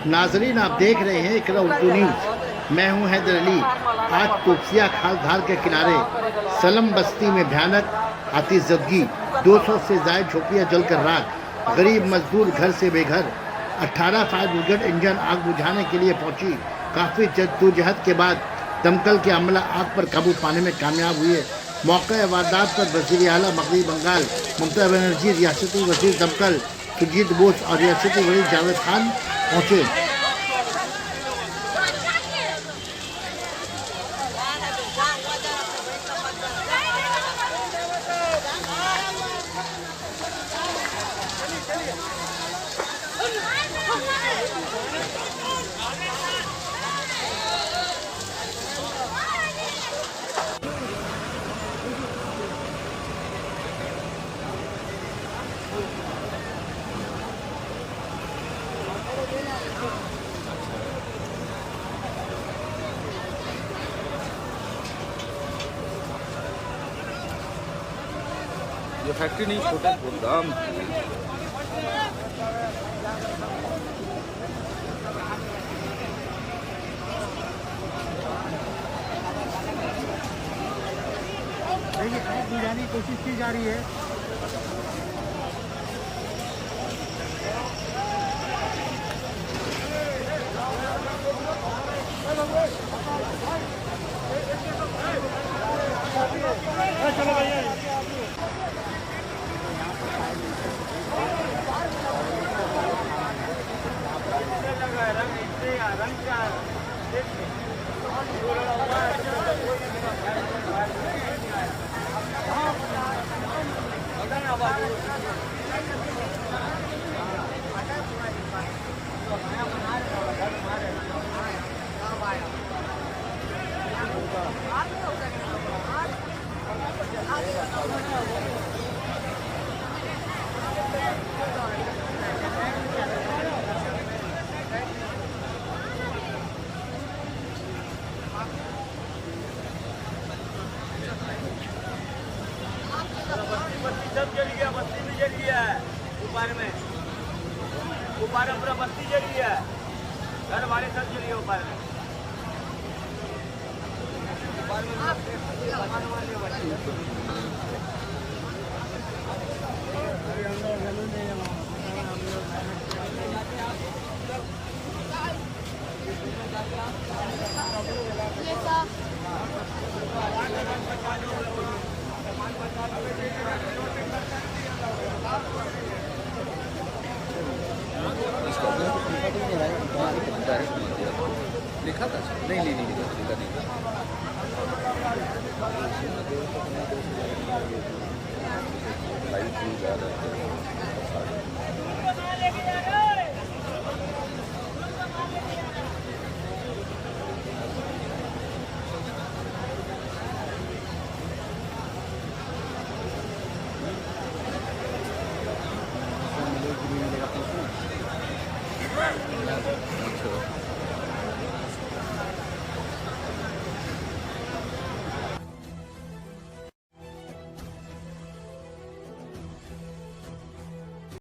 नाजरीन, आप देख रहे हैं इकरा उर्दू न्यूज़। मैं हूं हैदर अली। आज तोपसिया खाल धार के किनारे सलम बस्ती में भयानक आतिशज़दगी, 200 से ज़ायद झोपड़ियाँ जलकर राख, गरीब मजदूर घर से बेघर। 18 फायर ब्रिगेड इंजन आग बुझाने के लिए पहुंची। काफ़ी जद्दोजहद के बाद दमकल के अमला आग पर काबू पाने में कामयाब हुए। मौके वारदात पर वज़ीर आला मगरबी बंगाल ममता बनर्जी, रियासती वज़ीर दमकल सुजीत बोस और रियासती वज़ीर जावेद खान पहुँचे। ये फैक्ट्री नहीं, छोटा गोदाम। आग बुझाने की कोशिश की जा रही है। चलो भैया, सब जल गया, बस्ती भी जल गया है। ऊपर में पूरा बस्ती जल गया है, घर वाले सब जल गए। ऊपर में लिखा था नहीं लिखा नहीं था।